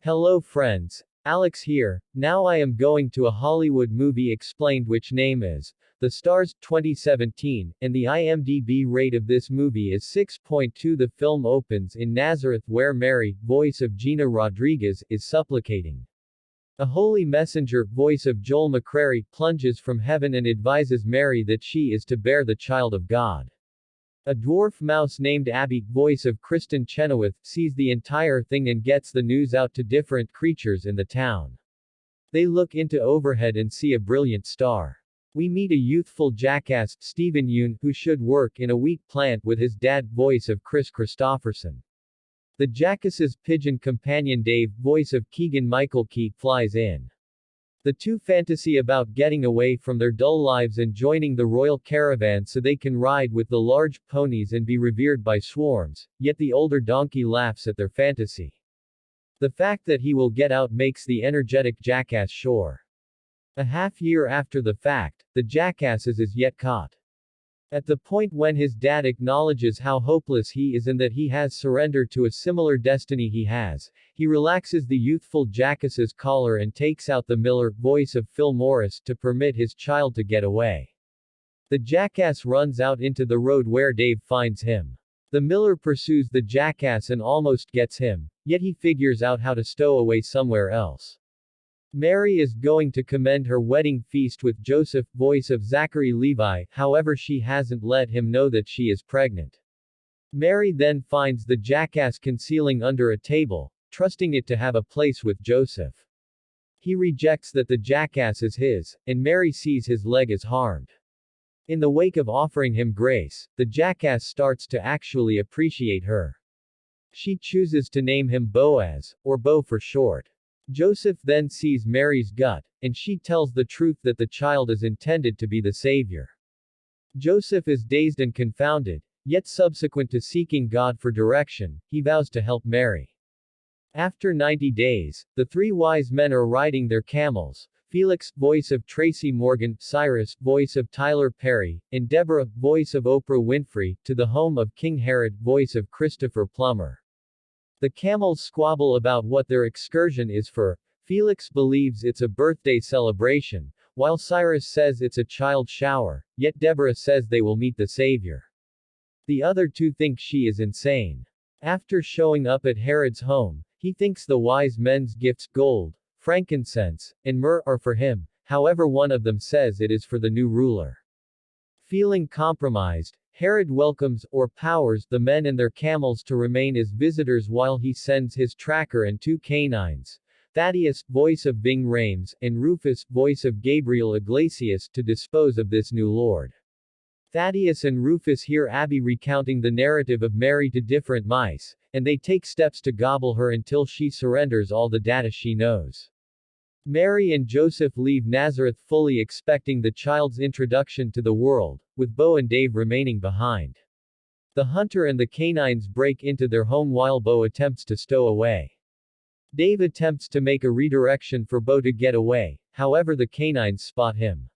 Hello friends, Alex here. Now I am going to a Hollywood movie explained which name is The Stars 2017, and the IMDb rate of this movie is 6.2. The film opens in Nazareth where Mary, voice of Gina Rodriguez, is supplicating. A holy messenger, voice of Joel McCrary, plunges from heaven and advises Mary that she is to bear the child of God. A dwarf mouse named Abby, voice of Kristen Chenoweth, sees the entire thing and gets the news out to different creatures in the town. They look into overhead and see a brilliant star. We meet a youthful jackass, Stephen Yoon, who should work in a wheat plant with his dad, voice of Chris Christopherson. The jackass's pigeon companion Dave, voice of Keegan-Michael Key, flies in. The two fantasy about getting away from their dull lives and joining the royal caravan so they can ride with the large ponies and be revered by swarms, yet the older donkey laughs at their fantasy. The fact that he will get out makes the energetic jackass sure. A half-year after the fact, the jackass is as yet caught. At the point when his dad acknowledges how hopeless he is and that he has surrendered to a similar destiny he relaxes the youthful jackass's collar and takes out the miller, voice of Phil Morris, to permit his child to get away. The jackass runs out into the road where Dave finds him. The miller pursues the jackass and almost gets him, yet he figures out how to stow away somewhere else. Mary is going to commend her wedding feast with Joseph, voice of Zachary Levi, however she hasn't let him know that she is pregnant. Mary then finds the jackass concealing under a table, trusting it to have a place with Joseph. He rejects that the jackass is his, and Mary sees his leg is harmed. In the wake of offering him grace, the jackass starts to actually appreciate her. She chooses to name him Boaz, or Bo for short. Joseph then sees Mary's gut, and she tells the truth that the child is intended to be the savior. Joseph is dazed and confounded, yet subsequent to seeking God for direction, he vows to help Mary. After 90 days, the three wise men are riding their camels: Felix, voice of Tracy Morgan, Cyrus, voice of Tyler Perry, and Deborah, voice of Oprah Winfrey, to the home of King Herod, voice of Christopher Plummer. The camels squabble about what their excursion is for. Felix believes it's a birthday celebration, while Cyrus says it's a child shower, yet Deborah says they will meet the Savior. The other two think she is insane. After showing up at Herod's home, he thinks the wise men's gifts, gold, frankincense, and myrrh, are for him, however one of them says it is for the new ruler. Feeling compromised, Herod welcomes, or powers, the men and their camels to remain as visitors while he sends his tracker and two canines, Thaddeus, voice of Ving Rhames, and Rufus, voice of Gabriel Iglesias, to dispose of this new lord. Thaddeus and Rufus hear Abby recounting the narrative of Mary to different mice, and they take steps to gobble her until she surrenders all the data she knows. Mary and Joseph leave Nazareth fully expecting the child's introduction to the world, with Bo and Dave remaining behind. The hunter and the canines break into their home while Bo attempts to stow away. Dave attempts to make a redirection for Bo to get away, however the canines spot him.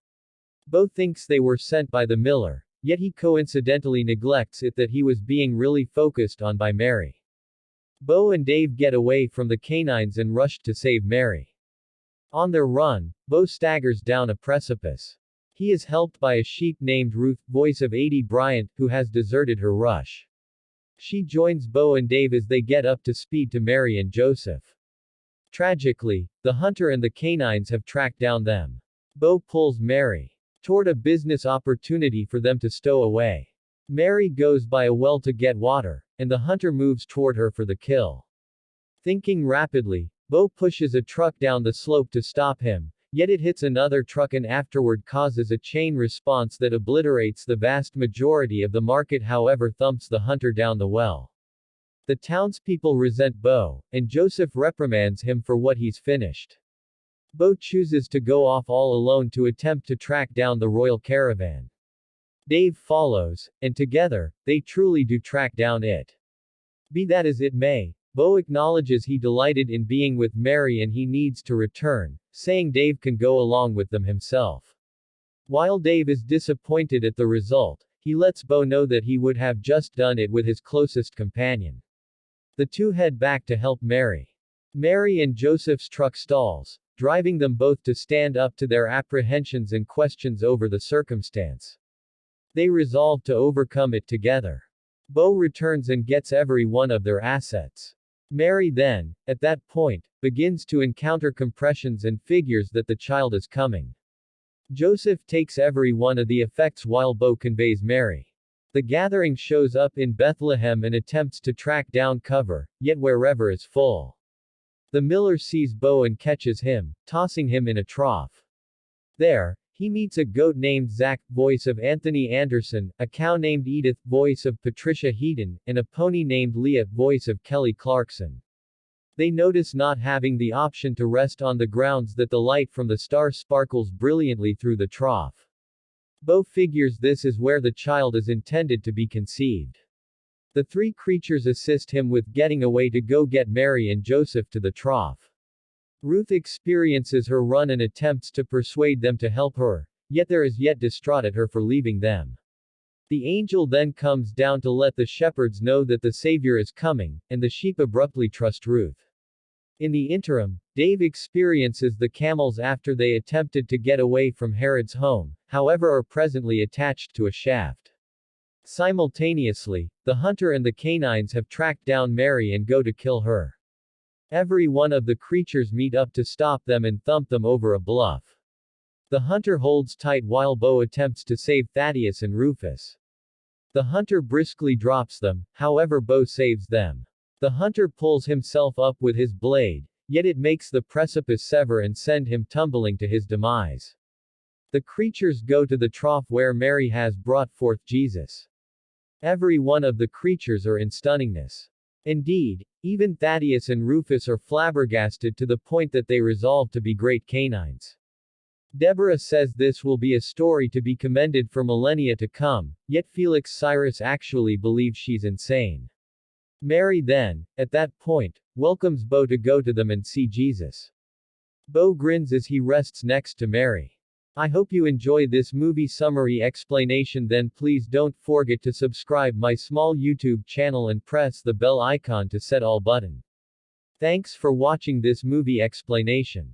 Bo thinks they were sent by the miller, yet he coincidentally neglects it that he was being really focused on by Mary. Bo and Dave get away from the canines and rush to save Mary. On their run, Bo staggers down a precipice. He is helped by a sheep named Ruth, voice of Adie Bryant, who has deserted her rush. She joins Bo and Dave as they get up to speed to Mary and Joseph. Tragically, the hunter and the canines have tracked down them. Bo pulls Mary toward a business opportunity for them to stow away. Mary goes by a well to get water, and the hunter moves toward her for the kill. Thinking rapidly, Bo pushes a truck down the slope to stop him, yet it hits another truck and afterward causes a chain response that obliterates the vast majority of the market, however thumps the hunter down the well. The townspeople resent Bo, and Joseph reprimands him for what he's finished. Bo chooses to go off all alone to attempt to track down the royal caravan. Dave follows, and together, they truly do track down it. Be that as it may, Bo acknowledges he delighted in being with Mary and he needs to return, saying Dave can go along with them himself. While Dave is disappointed at the result, he lets Bo know that he would have just done it with his closest companion. The two head back to help Mary. Mary and Joseph's truck stalls, driving them both to stand up to their apprehensions and questions over the circumstance. They resolve to overcome it together. Bo returns and gets every one of their assets. Mary then, at that point, begins to encounter compressions and figures that the child is coming. Joseph takes every one of the effects while Bo conveys Mary. The gathering shows up in Bethlehem and attempts to track down cover, yet wherever is full. The miller sees Bo and catches him, tossing him in a trough. There, he meets a goat named Zach, voice of Anthony Anderson, a cow named Edith, voice of Patricia Heaton, and a pony named Leah, voice of Kelly Clarkson. They notice not having the option to rest on the grounds that the light from the star sparkles brilliantly through the trough. Bo figures this is where the child is intended to be conceived. The three creatures assist him with getting away to go get Mary and Joseph to the trough. Ruth experiences her run and attempts to persuade them to help her, yet there is yet distraught at her for leaving them. The angel then comes down to let the shepherds know that the Savior is coming, and the sheep abruptly trust Ruth. In the interim, Dave experiences the camels after they attempted to get away from Herod's home, however are presently attached to a shaft. Simultaneously, the hunter and the canines have tracked down Mary and go to kill her. Every one of the creatures meet up to stop them and thump them over a bluff. The hunter holds tight while Bo attempts to save Thaddeus and Rufus. The hunter briskly drops them, however Bo saves them. The hunter pulls himself up with his blade, yet it makes the precipice sever and send him tumbling to his demise. The creatures go to the trough where Mary has brought forth Jesus. Every one of the creatures are in stunningness. Indeed, even Thaddeus and Rufus are flabbergasted to the point that they resolve to be great canines. Deborah says this will be a story to be commended for millennia to come, yet Felix Cyrus actually believes she's insane. Mary then, at that point, welcomes Bo to go to them and see Jesus. Bo grins as he rests next to Mary. I hope you enjoy this movie summary explanation, then please don't forget to subscribe my small YouTube channel and press the bell icon to set all button. Thanks for watching this movie explanation.